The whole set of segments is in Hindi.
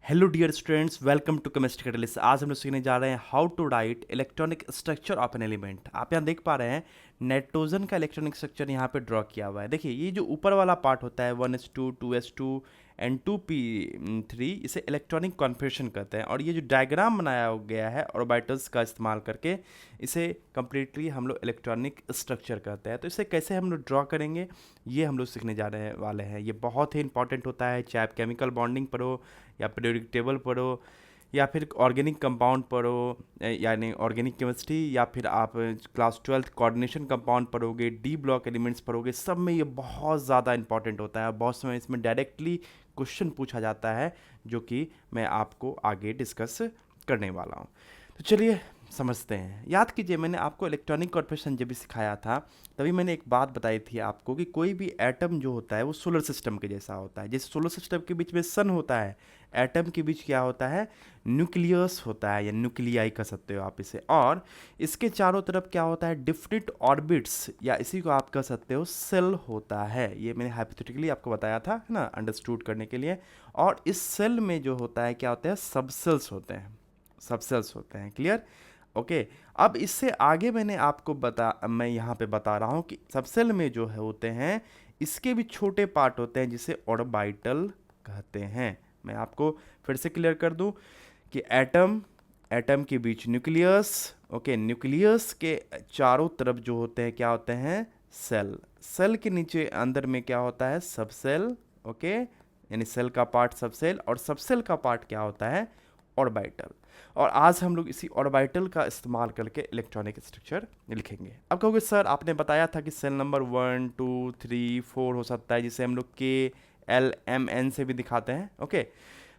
Hello dear students, welcome to chemistry catalyst. आज हम लोग सीखने जा रहे हैं how to write electronic structure of an element. आप यहाँ देख पा रहे हैं नाइट्रोजन का इलेक्ट्रॉनिक स्ट्रक्चर यहाँ पे ड्रॉ किया हुआ है। देखिए ये जो ऊपर वाला पार्ट होता है 1s2 2s2 एंड 2p3, इसे इलेक्ट्रॉनिक कॉन्फ़िगरेशन कहते हैं। और ये जो डायग्राम बनाया गया है ऑर्बिटल्स का इस्तेमाल करके, इसे कम्प्लीटली हम लोग इलेक्ट्रॉनिक स्ट्रक्चर कहते हैं। तो इसे कैसे हम लोग ड्रॉ करेंगे ये हम लोग सीखने जा रहे वाले हैं। ये बहुत ही इंपॉर्टेंट होता है, चाहे आप केमिकल बॉन्डिंग पढ़ो या पीरियोडिक टेबल पढ़ो या फिर ऑर्गेनिक कंपाउंड पढ़ो, यानी ऑर्गेनिक केमिस्ट्री, या फिर आप क्लास 12 कोऑर्डिनेशन कंपाउंड पढ़ोगे, डी ब्लॉक एलिमेंट्स पढ़ोगे, सब में ये बहुत ज़्यादा इंपॉर्टेंट होता है। बहुत समय इसमें डायरेक्टली क्वेश्चन पूछा जाता है, जो कि मैं आपको आगे डिस्कस करने वाला हूँ। तो चलिए समझते हैं। याद कीजिए, मैंने आपको इलेक्ट्रॉनिक कॉर्पोरेशन जब भी सिखाया था, तभी मैंने एक बात बताई थी आपको कि कोई भी एटम जो होता है वो सोलर सिस्टम के जैसा होता है। जैसे सोलर सिस्टम के बीच में सन होता है, एटम के बीच क्या होता है, न्यूक्लियस होता है, या न्यूक्लियाई कह सकते हो आप इसे। और इसके चारों तरफ क्या होता है, डिफरेंट ऑर्बिट्स, या इसी को आप कह सकते हो सेल होता है। ये मैंने हाइपोथेटिकली आपको बताया था, है ना, अंडरस्टूड करने के लिए। और इस सेल में जो होता है क्या होता है, सबसेल्स होते हैं, सबसेल्स होते हैं। क्लियर? ओके। अब इससे आगे मैं यहाँ पे बता रहा हूँ कि सबसेल में जो है होते हैं, इसके भी छोटे पार्ट होते हैं जिसे ऑर्बिटल कहते हैं। मैं आपको फिर से क्लियर कर दूं कि एटम, एटम के बीच न्यूक्लियस, ओके, न्यूक्लियस के चारों तरफ जो होते हैं क्या होते हैं, सेल, सेल के नीचे अंदर में क्या होता है, सबसेल, ओके, यानी सेल का पार्ट सबसेल, और सबसेल का पार्ट क्या होता है, ऑर्बिटल। और आज हम लोग इसी ऑर्बिटल का इस्तेमाल करके इलेक्ट्रॉनिक स्ट्रक्चर लिखेंगे। अब कहोगे सर आपने बताया था कि सेल नंबर 1 2 3 4 हो सकता है, जिसे हम लोग KLMN से भी दिखाते हैं। ओके,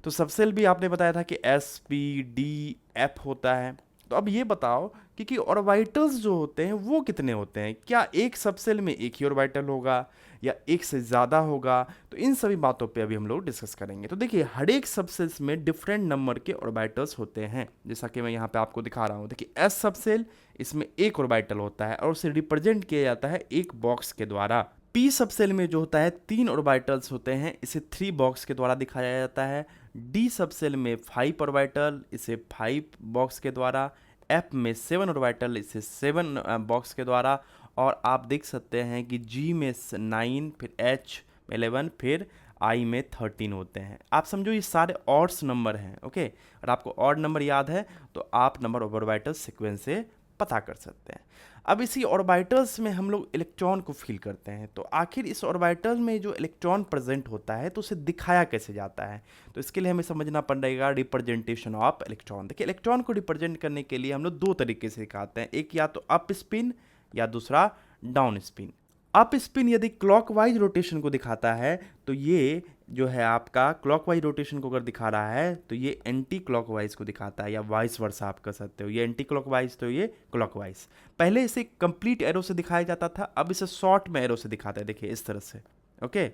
तो सबसेल भी आपने बताया था कि SPDF होता है। तो अब ये बताओ कि ऑर्बिटल्स जो होते हैं वो कितने होते हैं, क्या एक सबसेल में एक ही ऑर्बिटल होगा या एक से ज़्यादा होगा? तो इन सभी बातों पे अभी हम लोग डिस्कस करेंगे। तो देखिए हर एक सबसेल्स में डिफरेंट नंबर के ऑर्बिटल्स होते हैं, जैसा कि मैं यहाँ पे आपको दिखा रहा हूँ। देखिए S सबसेल, इसमें एक ऑर्बिटल होता है और उसे रिप्रेजेंट किया जाता है एक बॉक्स के द्वारा। P सबसेल में जो होता है 3 ऑर्बिटल्स होते हैं, इसे 3 बॉक्स के द्वारा दिखाया जाता है। D सबसेल में 5 ऑर्बिटल, इसे 5 बॉक्स के द्वारा। F में 7 ऑर्बिटल, इसे 7 बॉक्स के द्वारा। और आप देख सकते हैं कि G में 9, फिर H में 11, फिर I में 13 होते हैं। आप समझो ये सारे ऑड्स नंबर हैं। ओके, और आपको ऑड नंबर याद है तो आप नंबर ऑफ ऑर्बिटल्स सीक्वेंस से पता कर सकते हैं। अब इसी ऑर्बिटल्स में हम लोग इलेक्ट्रॉन को फील करते हैं, तो आखिर इस ऑर्बिटल में जो इलेक्ट्रॉन प्रेजेंट होता है तो उसे दिखाया कैसे जाता है? तो इसके लिए हमें समझना पड़ेगा रिप्रेजेंटेशन ऑफ इलेक्ट्रॉन। देखिए इलेक्ट्रॉन को रिप्रेजेंट करने के लिए हम लोग दो तरीके से दिखाते हैं, एक या तो अप स्पिन या दूसरा डाउन स्पिन। अप स्पिन यदि क्लॉकवाइज रोटेशन को दिखाता है तो ये जो है आपका क्लॉकवाइज रोटेशन को अगर दिखा रहा है तो ये एंटी क्लॉकवाइज को दिखाता है, या वाइस वर्सा आप कह सकते हो। ये एंटी क्लॉकवाइज तो ये क्लॉकवाइज। पहले इसे कंप्लीट एरो से दिखाया जाता था, अब इसे शॉर्ट में एरो से दिखाता है। देखिए इस तरह से। ओके,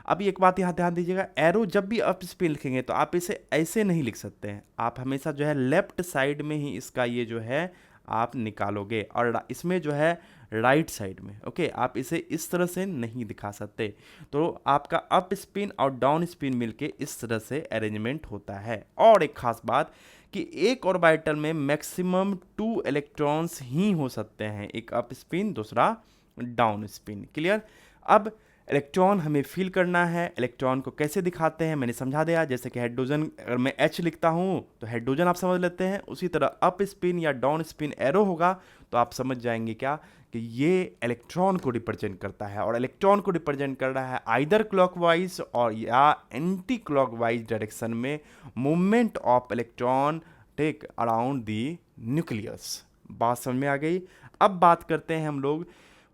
अब एक बात यहाँ ध्यान दीजिएगा, एरो जब भी अप स्पिन लिखेंगे तो आप इसे ऐसे नहीं लिख सकते हैं, आप हमेशा जो है लेफ्ट साइड में ही इसका ये जो है आप निकालोगे, और इसमें जो है राइट साइड में। ओके, आप इसे इस तरह से नहीं दिखा सकते। तो आपका अप स्पिन और डाउन स्पिन मिलके इस तरह से अरेंजमेंट होता है। और एक खास बात कि एक ऑर्बिटल में मैक्सिमम 2 इलेक्ट्रॉन्स ही हो सकते हैं, एक अप स्पिन दूसरा डाउन स्पिन। क्लियर? अब इलेक्ट्रॉन हमें फील करना है, इलेक्ट्रॉन को कैसे दिखाते हैं मैंने समझा दिया। जैसे कि हाइड्रोजन, अगर मैं H लिखता हूँ तो हाइड्रोजन आप समझ लेते हैं, उसी तरह अप स्पिन या डाउन स्पिन एरो होगा तो आप समझ जाएंगे क्या, कि ये इलेक्ट्रॉन को रिप्रेजेंट करता है। और इलेक्ट्रॉन को रिप्रेजेंट कर रहा है आइदर क्लॉकवाइज और या एंटी क्लॉकवाइज डायरेक्शन में movement of electron take around the nucleus. बात समझ में आ गई? अब बात करते हैं हम लोग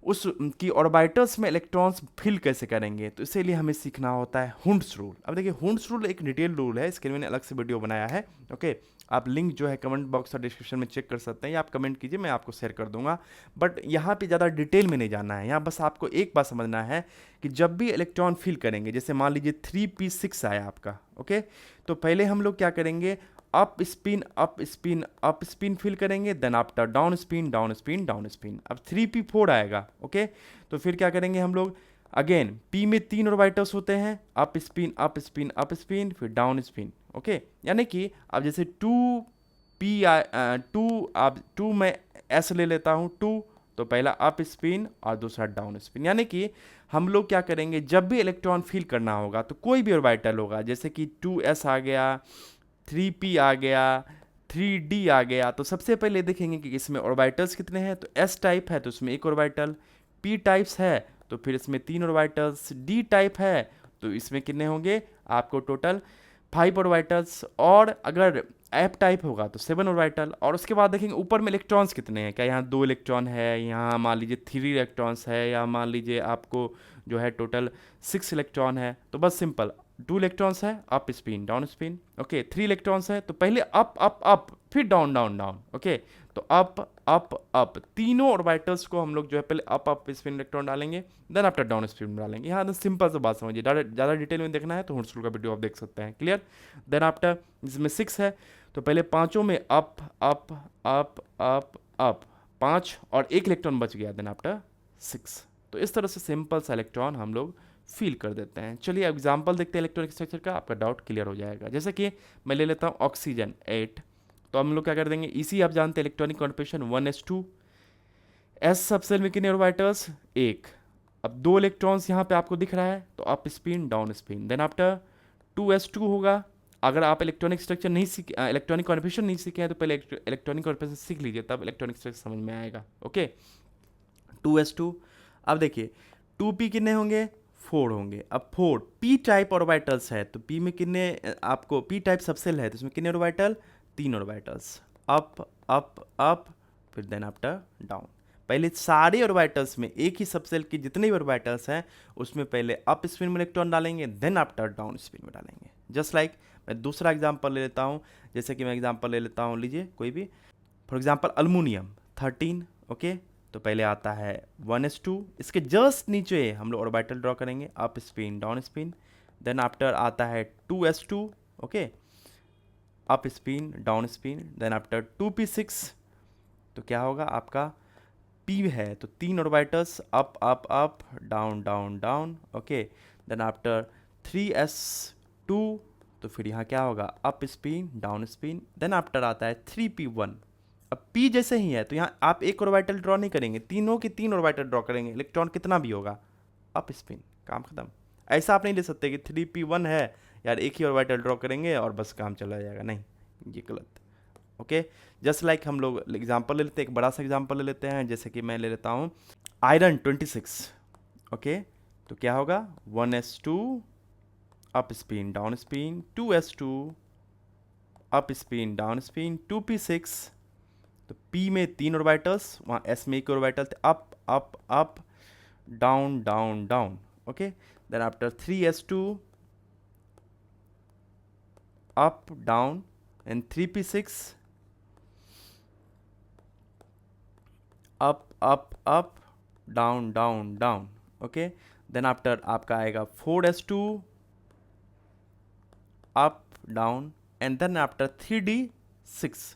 उस की ऑर्बिटल्स में इलेक्ट्रॉन्स फिल कैसे करेंगे। तो इसीलिए हमें सीखना होता है हुंड्स रूल। अब देखिए हुंड्स रूल एक डिटेल रूल है, इसके लिए मैंने अलग से वीडियो बनाया है। ओके, आप लिंक जो है कमेंट बॉक्स और डिस्क्रिप्शन में चेक कर सकते हैं, या आप कमेंट कीजिए, मैं आपको शेयर कर दूंगा। बट यहाँ पे ज़्यादा डिटेल में नहीं जाना है, यहाँ बस आपको एक बात समझना है कि जब भी इलेक्ट्रॉन फिल करेंगे, जैसे मान लीजिए 3p6 आया आपका, ओके, तो पहले हम लोग क्या करेंगे, up spin up spin up spin fill करेंगे, then after down spin down spin down spin. अब 3p4 आएगा। ओके, तो फिर क्या करेंगे हम लोग, अगेन p में 3 ऑर्बिटल्स होते हैं, up spin up spin up spin, फिर डाउन स्पिन। ओके, यानी कि अब जैसे 2 अब 2 में एस ले लेता हूँ 2, तो पहला अप स्पिन और दूसरा डाउन स्पिन, यानी कि हम लोग क्या करेंगे, जब भी इलेक्ट्रॉन फील करना होगा तो कोई भी ऑर्बिटल होगा, जैसे कि 2s आ गया, 3p आ गया, 3d आ गया, तो सबसे पहले देखेंगे कि इसमें ऑर्बिटल्स कितने हैं, तो s टाइप है तो इसमें एक ऑर्बिटल, p टाइप्स है तो फिर इसमें 3 ऑर्बिटल्स, d टाइप है तो इसमें कितने होंगे आपको टोटल 5 ऑर्बिटल्स, और अगर एफ टाइप होगा तो 7 ऑर्बिटल। और उसके बाद देखेंगे ऊपर में इलेक्ट्रॉन्स कितने हैं, क्या यहाँ 2 इलेक्ट्रॉन है, यहाँ मान लीजिए 3 इलेक्ट्रॉन्स है, या मान लीजिए आपको जो है टोटल 6 इलेक्ट्रॉन है, तो बस सिंपल 2 इलेक्ट्रॉन्स है up spin down spin, okay 3 electrons है तो पहले अप अप अप फिर डाउन डाउन डाउन, ओके तो अप अप अप, तीनों ऑर्बिटल्स को हम लोग जो है पहले अप अप स्पिन इलेक्ट्रॉन डालेंगे, देन आफ्टर डाउन स्पिन डालेंगे। यहाँ सिंपल सा बात समझिए, ज़्यादा डिटेल में देखना है तो हुडसुल का वीडियो आप देख सकते हैं, क्लियर। देन आफ्टर जिसमें 6 है तो पहले पांचों में up up up up up 5 और एक इलेक्ट्रॉन बच गया, देन आफ्टर 6। तो इस तरह से सिंपल सा इलेक्ट्रॉन हम लोग फील कर देते हैं। चलिए एग्जांपल देखते हैं इलेक्ट्रॉनिक स्ट्रक्चर का, आपका डाउट क्लियर हो जाएगा। जैसे कि मैं ले लेता हूँ ऑक्सीजन 8, तो हम लोग क्या कर देंगे, इसी आप जानते हैं इलेक्ट्रॉनिक कॉन्फिगरेशन 1s2, एस सब सेल में कितने ऑर्बिटल्स 1, अब 2 इलेक्ट्रॉन्स यहाँ पे आपको दिख रहा है तो up spin down spin, then after 2s2 होगा। अगर आप इलेक्ट्रॉनिक स्ट्रक्चर नहीं सीख इलेक्ट्रॉनिक कॉन्फिगरेशन नहीं सीखे हैं तो पहले इलेक्ट्रॉनिक कॉन्फिगरेशन सीख लीजिए, तब इलेक्ट्रॉनिक स्ट्रक्चर समझ में आएगा, ओके 2s2। अब देखिए 2p कितने होंगे 4 होंगे, अब 4 p टाइप ऑर्बिटल्स है तो p में कितने आपको p टाइप सबसेल है तो इसमें कितने orbital 3 orbitals, up up up फिर देन आफ्टर डाउन। पहले सारे ऑर्बिटल्स में एक ही सबसेल के जितने भी ऑर्बिटल्स हैं उसमें पहले अप स्पिन में इलेक्ट्रॉन डालेंगे, देन आफ्टर डाउन स्पिन में डालेंगे। जस्ट लाइक मैं दूसरा एग्जांपल ले लेता हूँ, जैसे कि मैं एग्जांपल ले लेता हूँ, लीजिए कोई भी, फॉर एग्जांपल अल्मोनियम 13, ओके तो पहले आता है 1s2, इसके जस्ट नीचे हम लोग ऑर्बिटल ड्रॉ करेंगे up spin down spin, then after आता है 2s2, okay up spin down spin, then after 2p6, तो क्या होगा आपका p है तो 3 orbitals up up up down down down, okay then after 3s2, तो फिर यहाँ क्या होगा up spin down spin, then after आता है 3p1। अब p जैसे ही है तो यहाँ आप एक ऑर्बिटल ड्रॉ नहीं करेंगे, तीनों की 3 ऑर्बिटल ड्रॉ करेंगे, इलेक्ट्रॉन कितना भी होगा अप स्पिन, काम खत्म। ऐसा आप नहीं ले सकते कि 3p1 है यार एक ही ऑर्बिटल ड्रॉ करेंगे और बस काम चला जाएगा, नहीं ये गलत, ओके जस्ट लाइक हम लोग एग्जांपल ले लेते हैं, एक बड़ा सा एग्जांपल ले लेते हैं, जैसे कि मैं ले लेता हूँ आयरन 26, ओके तो क्या होगा 1s2 up spin down spin, 2s2 up spin down spin, 2p6, तो p में 3 ऑर्बिटल्स, वहाँ s में एक ऑर्बिटल थे, up up up down down down, okay then after 3s2 up down and 3p6 up up up down down down, okay then after आपका आएगा 4s2 up down and then after 3d6।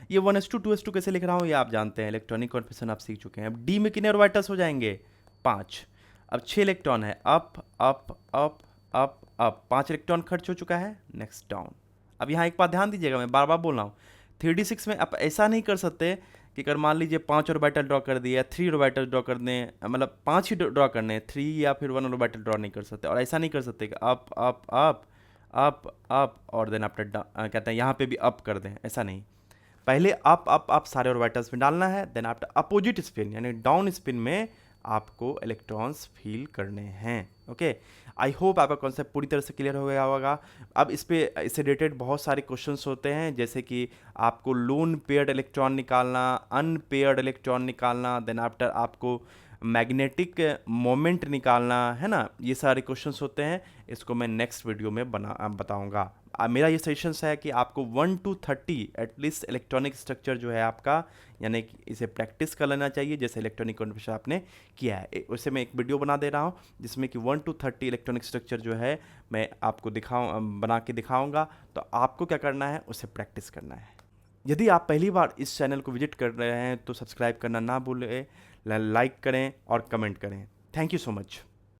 ये 1s2 2s2 कैसे लिख रहा हूँ ये आप जानते हैं, इलेक्ट्रॉनिक कॉन्फिगरेशन आप सीख चुके हैं। अब d में कितने ऑर्बिटल्स हो जाएंगे 5, अब 6 इलेक्ट्रॉन है up up up up up, 5 electron खर्च हो चुका है, नेक्स्ट डाउन। अब यहाँ एक बात ध्यान दीजिएगा, मैं बार बार बोल रहा हूँ 3d6 में आप ऐसा नहीं कर सकते कि अगर मान लीजिए 5 ऑर्बिटल ड्रॉ कर दिया, 3 ऑर्बिटल ड्रॉ कर दें, मतलब 5 ही ड्रॉ करने हैं, 3 या फिर 1 ऑर्बिटल ड्रॉ नहीं कर सकते। और ऐसा नहीं कर सकते कि up up up up up और देन आफ्टर कहते हैं यहाँ पे भी अप कर दें, ऐसा नहीं, पहले अप अप अप सारे ऑर्बिटल्स में डालना है, देन आफ्टर अपोजिट स्पिन यानी डाउन स्पिन में आपको इलेक्ट्रॉन्स फील करने हैं, ओके आई होप आपका कॉन्सेप्ट पूरी तरह से क्लियर हो गया होगा। अब इससे रिलेटेड बहुत सारे क्वेश्चंस होते हैं, जैसे कि आपको लोन पेयर्ड इलेक्ट्रॉन निकालना, अनपेयर्ड इलेक्ट्रॉन निकालना, देन आफ्टर आपको मैग्नेटिक मोमेंट निकालना है ना, ये सारे क्वेश्चंस होते हैं, इसको मैं नेक्स्ट वीडियो में बताऊंगा। मेरा ये सजेशंस है कि आपको 1 to 30 एटलीस्ट इलेक्ट्रॉनिक स्ट्रक्चर जो है आपका, यानी कि इसे प्रैक्टिस कर लेना चाहिए, जैसे इलेक्ट्रॉनिक कॉन्फिगरेशन आपने किया है। उससे मैं एक वीडियो बना दे रहा हूँ जिसमें कि 1 to 30 इलेक्ट्रॉनिक स्ट्रक्चर जो है मैं आपको बना के दिखाऊँगा, तो आपको क्या करना है उसे प्रैक्टिस करना है। यदि आप पहली बार इस चैनल को विजिट कर रहे हैं तो सब्सक्राइब करना ना भूलें, लाइक करें और कमेंट करें। Thank you so much.